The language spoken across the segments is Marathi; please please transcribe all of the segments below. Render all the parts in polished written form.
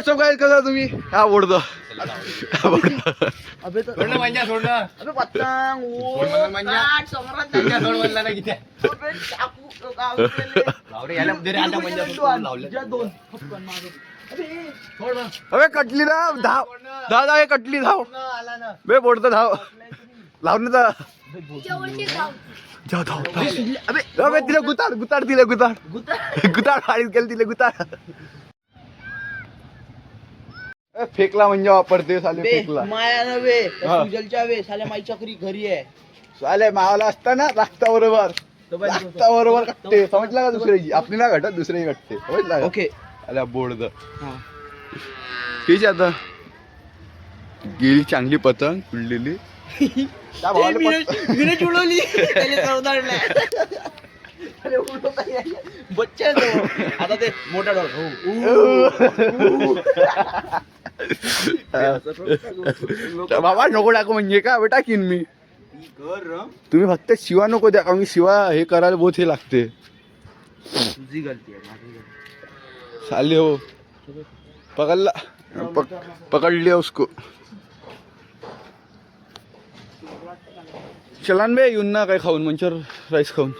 व्हॉट्सअप गाईड करा तुम्ही. हा बोलतो अबे तो सोडणं म्हणजे सोडणं. अबे पतंग ओ काट समोरात त्यांच्या सोड म्हणला ना किती. अबे चाकू गावले लावरे याला दे रे आता म्हणजे लावले ज्या दोन फटकन मागे. अबे सोड ना. अबे कटली ना धाव धाव धाव कटली धाव आला ना बे बोलतो धाव लावून जा जाऊ धाव अबे अबे तिला गुताड गुताड दिले गुताड गुताड फाडीत गेल तिला गुताड फेकला म्हणजे वापरते साले फेकला माया नव्हे हा. सुजलच्या वे साल्या माई चक्री घरी आहे. साले मावाला असताना बरोबर कटते समजला का दुसऱ्याची आपली ना घटत दुसऱ्याची घटते समजला का? ओके आल्या बोर्ड ठीक आता गेली चांगली पतंग उडलेली त्या भावाला विनेच उडवली त्याने चवदाडला. अरे बच्चा आता ते मोठा डॉग बाबा नको टाकू म्हणजे का बेटा टाकीन मी तुम्ही फक्त शिवा नको द्या कारण की शिवा हे करायला बहुत हे लागते तुझी गलती आहे माझी गलती. साले हो पकडला पकड़ लिया उसको चलान बे येऊन ना काय खाऊन मंचर राईस खाऊन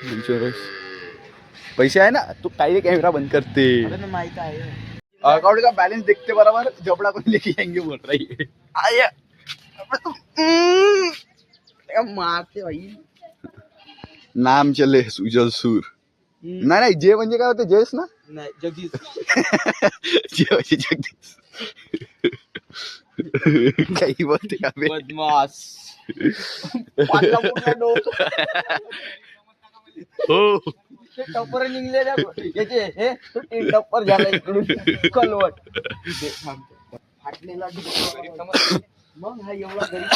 मंचर राईस पैसे आहे ना तू काही कॅमेरा बंद करते अरे माहित आहे अकाउंट का बैलेंस देखते बराबर जबड़ा को लेके जाएंगे बोल रही है आया मारते भाई नाम चले सुजल सूर नाही नाही जे म्हणजे काय होते जयस ना नाही जगदीश जे म्हणजे जगदीश काही बोलते का बे बदमाश पाटला पुटला डोक हो टप्पर निघलेल्या याचे हे टप्पर झाला इकडून कलवट फाटलेला डोक. मग हा एवढा गरीब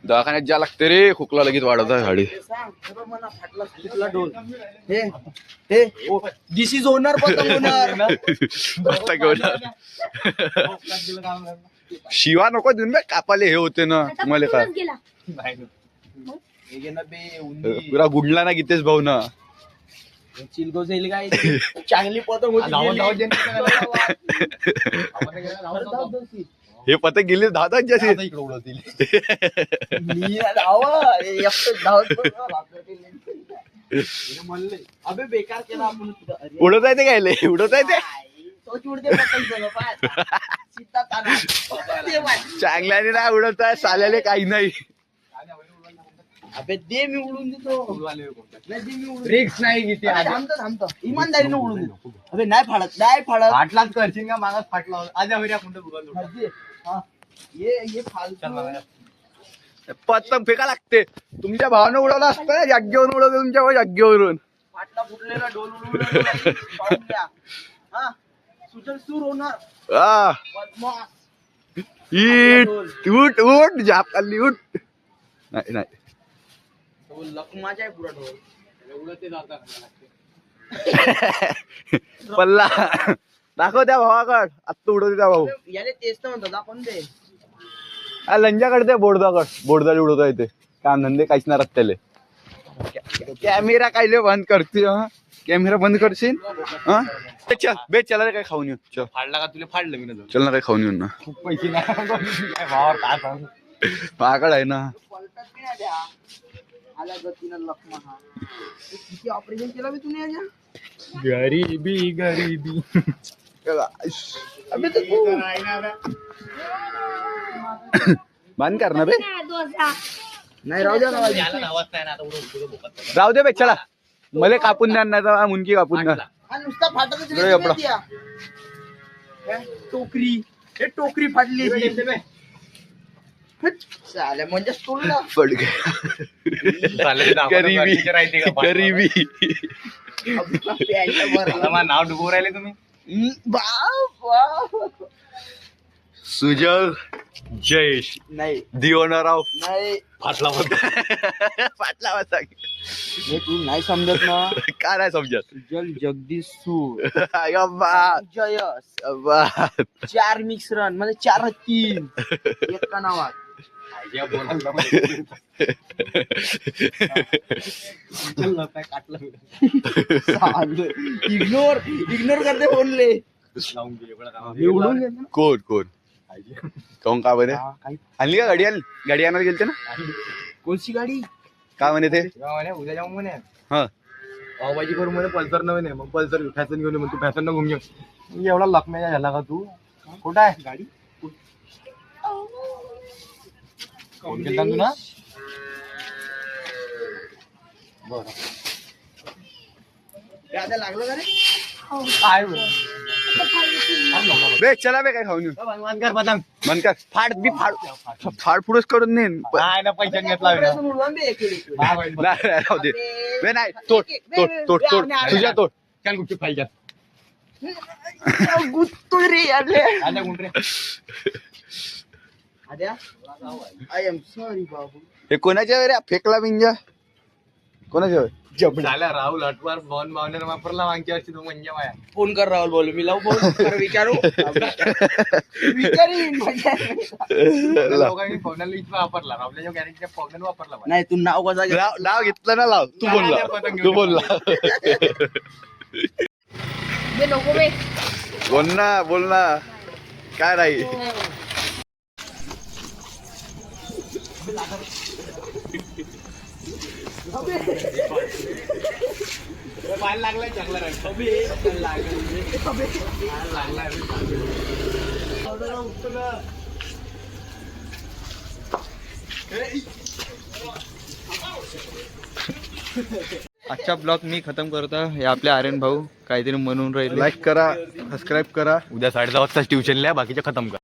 दवाखान्यात जा लागते रे खोकला लगेच वाढत आहे गाडी मला फाटला फुटला डोल हे हे दिस इज ओनर पतंग ओनर बस्ता घेऊन शिवा नको देऊन बे कापाले हे होते ना मला काय पुरा गुडला ना गीतेश भाऊ ना चिलगो जाईल काय चांगली पतंग होती. हे पतंग गेले दहा जसे इकडे उडवतील मी म्हणले अबे बेकार केला आपण उडत आहे ते काय उडत आहे ते तोच उडते पतंग सगळं पाय सीता ताना चांगल्याने नाही उडत आहे साल्याले काही नाही अबे दे मी उडून देतो रिक्स नाही किती थांबतो इमानदारीने उडून देतो. अबे नाही फाडत फाटलाच करशील का मागास फाटला आजा होऱ्या कुठं ये फालतू पतंग फेका लागते तुमच्या भावानं उडवला असतं ना जाग्यावरून उडवलं तुमच्या जाग्यावरून फाटला फुटलेला डोल उडून हा सुजल सूर होणार हा बदमाश उठ उठ झाप खाल्ली उठ नाही नाही लकमाचा आहे पुरा डोल एवढं ते जाता पल्ला दाखव त्या भावाकड आत्ता उडवते त्या भाऊ याने तेच तर म्हणतो आपण ते लंजाकडे ते बोर्डाला उडवता येते काम धंदे काहीच नाही राहत त्याले कॅमेरा कायले बंद करते कॅमेरा बंद करशील हा चल बे चला रे काय खाऊन येऊ चल फाडला का तुला फाडलं मी ना चल ना काय खाऊन येऊन ना खूप पैसे नाही पाकड आहे ना आल्या गतीनं लखमा हा किती ऑपरेशन केलं मी तुम्ही याच्या गरीबी अबे तू बंद कर ना बे नाही राहू द्या राहू दे बे चला मले कापून द्या नाही तर मुनकी कापून द्या हा नुसता फाटतच इकडे ये आपला. टोकरी हे टोकरी फाटली चालेल म्हणजे तोडला पड गया गरीबी नाव डुबवून राहिले तुम्ही सुजल जयेश नाही दी ओनर ऑफ नाही फाटला फाटला हे तू नाही समजत ना काय नाही समजत जल जगदीश सूर अब्बा जयस अब्बा 4 मिश्रण म्हणजे 4 3 एका नावात या बोलायला इग्नोर करते फोनले लावून गेले निवडून गेले ना. कोण कोण का बरे आणली का गाडी गाडी आणायला गेलते ना कोणची गाडी काय म्हणे ते उद्या जाऊ म्हणे हा पावभाजी करू म्हणे पल्सर न म्हणे मग पल्सर फॅशन घेऊन मग तू फॅशन न घुम घेऊ एवढा लखम्या झाला का तू कुठं आहे गाडी कोण केलता तू ना बरं लागलं का रे काय बे चला बे काय खाऊन येऊ मानकर पतंग मन कर फाड बी फाड फुडच करून नेन काय ना पैसे घेतला नाही, राहू दे बे नाही तोड तुझ्या तोड काय गुपचूप पाहिजे रे आल्या गुंडरे आय एम सॉरी बाबू हे कोणाच्या रे फेकला बिंजा कोणाच्या झाल्या राहुल अटवार बॉन बावनेर वापरला मागच्या वर्षी तो म्हणजे माया फोन कर राहुल बोल मी लावू फोन विचारू लोकांनी फोनला इथं वापरला राहुलच्या गॅरेजच्या फोनला वापरला नाही तू नाव कसा नाव घेतलं ना लाव तू बोलला बोल ना काय नाही लागलाय चांगला आजचा ब्लॉग मी खतम करतो हे आपले आर्यन भाऊ काहीतरी म्हणून राहिले लाईक करा सबस्क्राईब करा उद्या 10:30 वाजता ट्युशनला बाकीचे खतम कर